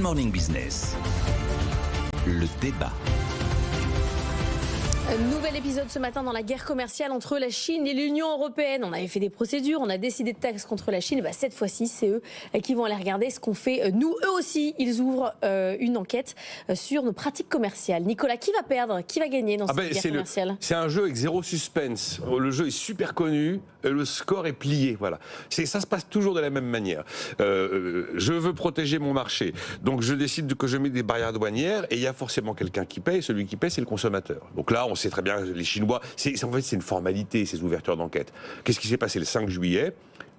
Morning Business, le débat. Nouvel épisode ce matin dans la guerre commerciale entre la Chine et l'Union européenne. On avait fait des procédures, on a décidé de taxes contre la Chine. Cette fois-ci, c'est eux qui vont aller regarder ce qu'on fait. Nous, eux aussi, ils ouvrent une enquête sur nos pratiques commerciales. Nicolas, qui va perdre? Qui va gagner dans cette guerre commerciale? C'est un jeu avec zéro suspense. Le jeu est super connu, le score est plié. Voilà. Ça se passe toujours de la même manière. Je veux protéger mon marché, donc je décide que je mets des barrières douanières et il y a forcément quelqu'un qui paye. Celui qui paye, c'est le consommateur. Donc là, on sait très bien, les Chinois, en fait, c'est une formalité, ces ouvertures d'enquête. Qu'est-ce qui s'est passé le 5 juillet ?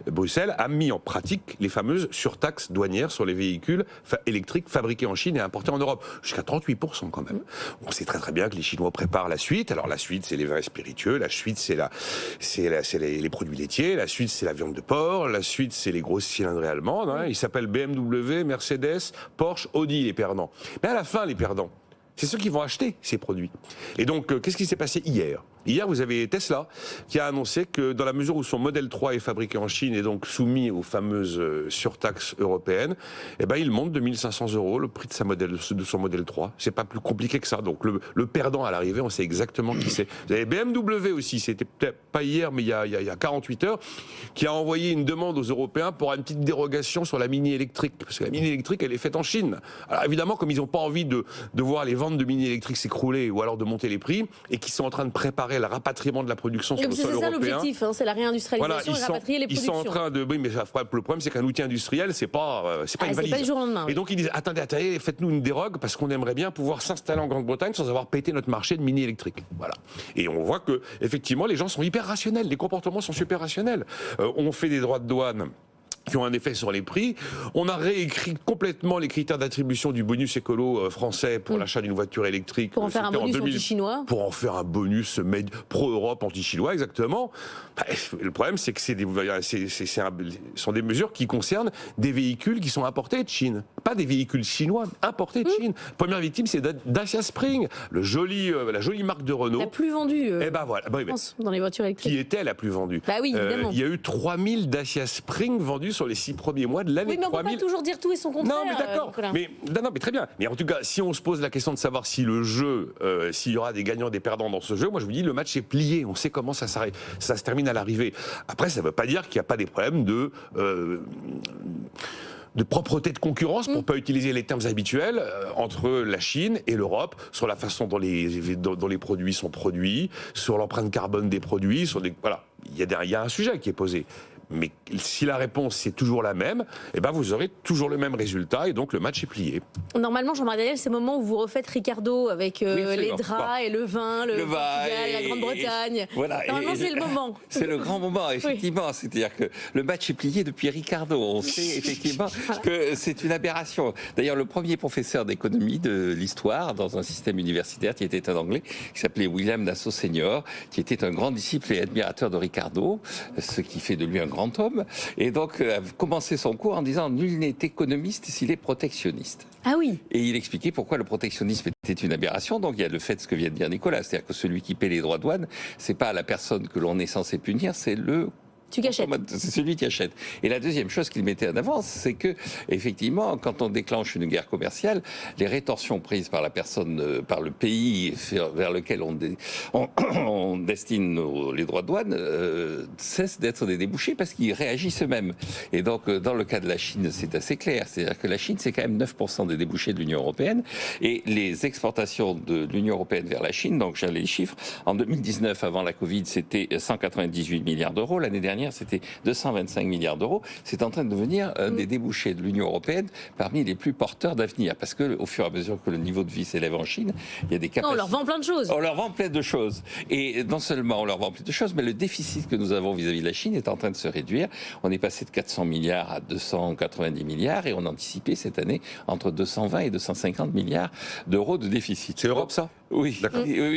Bruxelles a mis en pratique les fameuses surtaxes douanières sur les véhicules électriques fabriqués en Chine et importés en Europe. Jusqu'à 38% quand même. On sait très très bien que les Chinois préparent la suite. Alors la suite, c'est les vins et spiritueux. La suite, c'est les produits laitiers. La suite, c'est la viande de porc. La suite, c'est les grosses cylindrées allemandes. Ils s'appellent BMW, Mercedes, Porsche, Audi, les perdants. Mais à la fin, les perdants, c'est ceux qui vont acheter ces produits. Et donc, qu'est-ce qui s'est passé hier ? Hier, vous avez Tesla qui a annoncé que dans la mesure où son modèle 3 est fabriqué en Chine et donc soumis aux fameuses surtaxes européennes, il monte de 1 500 € le prix de son modèle 3. C'est pas plus compliqué que ça. Donc le perdant à l'arrivée, on sait exactement qui c'est. Vous avez BMW aussi, c'était peut-être pas hier, mais il y a 48 heures, qui a envoyé une demande aux Européens pour une petite dérogation sur la mini électrique. Parce que la mini électrique, elle est faite en Chine. Alors évidemment, comme ils n'ont pas envie de voir les ventes de mini électriques s'écrouler ou alors de monter les prix, et qu'ils sont en train de préparer le rapatriement de la production sur le sol européen. C'est ça l'objectif, c'est la réindustrialisation et rapatrier les productions. Ils sont en train de... Oui, mais le problème, c'est qu'un outil industriel, c'est pas une valise. C'est pas du jour au lendemain. Et donc ils disent, attendez, faites-nous une dérogue, parce qu'on aimerait bien pouvoir s'installer en Grande-Bretagne sans avoir pété notre marché de mini électrique. Voilà. Et on voit que, effectivement, les gens sont hyper rationnels, les comportements sont super rationnels. On fait des droits de douane qui ont un effet sur les prix. On a réécrit complètement les critères d'attribution du bonus écolo français pour l'achat d'une voiture électrique. Pour en faire un bonus anti-chinois. Pour en faire un bonus pro-Europe anti-chinois, exactement. Le problème, c'est que ce sont des mesures qui concernent des véhicules qui sont importés de Chine. Pas des véhicules chinois, importés de Chine. Première victime, c'est Dacia Spring, la jolie marque de Renault. La plus vendue, dans les voitures électriques. Qui était la plus vendue. Bah oui, évidemment. Il y a eu 3000 Dacia Spring vendus sur les 6 premiers mois de l'année. Oui, mais on ne peut pas toujours dire tout et son contraire. Non, mais d'accord. Mais très bien. Mais en tout cas, si on se pose la question de savoir si le jeu, s'il y aura des gagnants, des perdants dans ce jeu, moi je vous dis, le match est plié. On sait comment ça se termine à l'arrivée. Après, ça ne veut pas dire qu'il n'y a pas des problèmes de propreté de concurrence, pour ne pas utiliser les termes habituels, entre la Chine et l'Europe, sur la façon dont les produits sont produits, sur l'empreinte carbone des produits, voilà. Il y a un sujet qui est posé. Mais si la réponse c'est toujours la même, vous aurez toujours le même résultat et donc le match est plié. Normalement, Jean-Marc Daniel, c'est le moment où vous refaites Ricardo avec les draps et le vin, le Portugal, la Grande-Bretagne. Voilà. Normalement, c'est le moment. C'est le grand moment, effectivement. Oui. C'est-à-dire que le match est plié depuis Ricardo. On sait effectivement que c'est une aberration. D'ailleurs, le premier professeur d'économie de l'histoire dans un système universitaire, qui était un Anglais, qui s'appelait William Nassau Senior, qui était un grand disciple et admirateur de Ricardo, ce qui fait de lui un grand homme, et donc a commencé son cours en disant « Nul n'est économiste s'il est protectionniste ». Ah oui. Et il expliquait pourquoi le protectionnisme était une aberration. Donc il y a le fait, ce que vient de dire Nicolas, c'est-à-dire que celui qui paie les droits de douane, c'est pas la personne que l'on est censé punir, c'est c'est celui qui achète. Et la deuxième chose qu'il mettait en avant, c'est que, effectivement, quand on déclenche une guerre commerciale, les rétorsions prises par la personne, par le pays vers lequel on destine les droits de douane, cessent d'être des débouchés parce qu'ils réagissent eux-mêmes. Et donc, dans le cas de la Chine, c'est assez clair. C'est-à-dire que la Chine, c'est quand même 9% des débouchés de l'Union européenne. Et les exportations de l'Union européenne vers la Chine, donc j'ai les chiffres, en 2019, avant la Covid, c'était 198 milliards d'euros. L'année dernière, c'était 225 milliards d'euros. C'est en train de devenir un des débouchés de l'Union européenne parmi les plus porteurs d'avenir. Parce que, au fur et à mesure que le niveau de vie s'élève en Chine, il y a des capacités. On leur vend plein de choses. On leur vend plein de choses. Et non seulement on leur vend plein de choses, mais le déficit que nous avons vis-à-vis de la Chine est en train de se réduire. On est passé de 400 milliards à 290 milliards et on anticipait cette année entre 220 et 250 milliards d'euros de déficit. C'est l'Europe, ça ? Oui,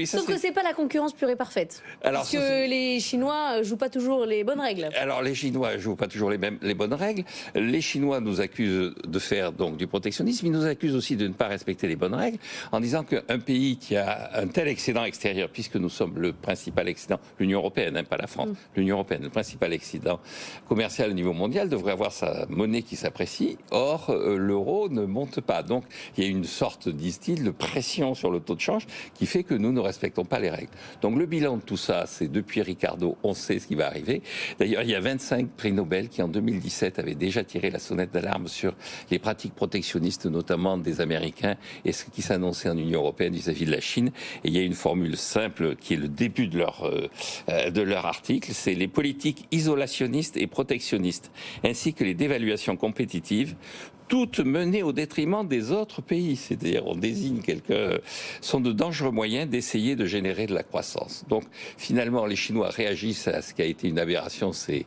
Sauf que c'est pas la concurrence pure et parfaite. Alors, parce que les Chinois jouent pas toujours les bonnes règles. Alors les Chinois jouent pas toujours les bonnes règles. Les Chinois nous accusent de faire donc du protectionnisme. Ils nous accusent aussi de ne pas respecter les bonnes règles en disant qu'un pays qui a un tel excédent extérieur, puisque nous sommes le principal excédent, l'Union européenne, pas la France, l'Union européenne, le principal excédent commercial au niveau mondial, devrait avoir sa monnaie qui s'apprécie. Or, l'euro ne monte pas. Donc, il y a une sorte, disent-ils, de pression sur le taux de change qui fait que nous ne respectons pas les règles. Donc, le bilan de tout ça, c'est depuis Ricardo, on sait ce qui va arriver. D'ailleurs, il y a 25 prix Nobel qui, en 2017, avaient déjà tiré la sonnette d'alarme sur les pratiques protectionnistes, notamment des Américains, et ce qui s'annonçait en Union européenne vis-à-vis de la Chine. Et il y a une formule simple qui est le début de leur article, c'est les politiques isolationnistes et protectionnistes, ainsi que les dévaluations compétitives, toutes menées au détriment des autres pays. C'est-à-dire, on désigne quelques... sont de dangereux moyens d'essayer de générer de la croissance. Donc, finalement, les Chinois réagissent à ce qui a été une aberration, c'est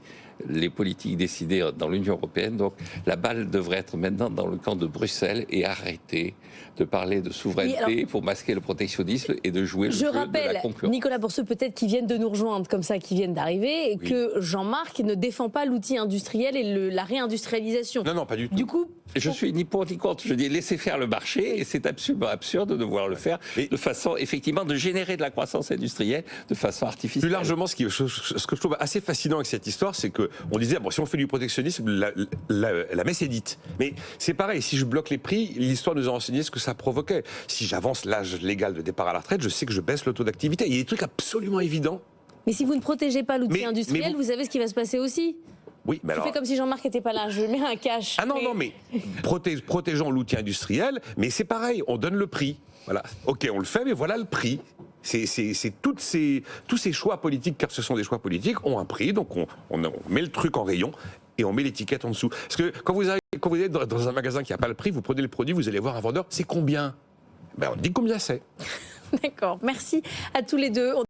les politiques décidées dans l'Union européenne. Donc, la balle devrait être maintenant dans le camp de Bruxelles et arrêter de parler de souveraineté pour masquer le protectionnisme et de jouer le jeu de la concurrence. Je rappelle, Nicolas, pour ceux peut-être qui viennent de nous rejoindre comme ça, qui viennent d'arriver, que Jean-Marc ne défend pas l'outil industriel et la réindustrialisation. Non, pas du tout. Du coup, je suis ni pour ni contre. Je dis laissez faire le marché et c'est absolument absurde de devoir le faire de façon, effectivement, de générer de la croissance industrielle de façon artificielle. Plus largement, ce que je trouve assez fascinant avec cette histoire, c'est qu'on disait, bon, si on fait du protectionnisme, la messe est dite. Mais c'est pareil, si je bloque les prix, l'histoire nous a enseigné ce que ça provoquait. Si j'avance l'âge légal de départ à la retraite, je sais que je baisse le taux d'activité. Il y a des trucs absolument évidents. Mais si vous ne protégez pas l'outil industriel, vous savez ce qui va se passer aussi. Oui, mais je fais comme si Jean-Marc n'était pas là, je mets un cash. Ah non, mais protégeons l'outil industriel, mais c'est pareil, on donne le prix. Voilà. Ok, on le fait, mais voilà le prix. C'est tous ces choix politiques, car ce sont des choix politiques, ont un prix, donc on met le truc en rayon et on met l'étiquette en dessous. Parce que quand vous êtes dans un magasin qui n'a pas le prix, vous prenez le produit, vous allez voir un vendeur, c'est combien ? Ben on dit combien c'est. D'accord, merci à tous les deux.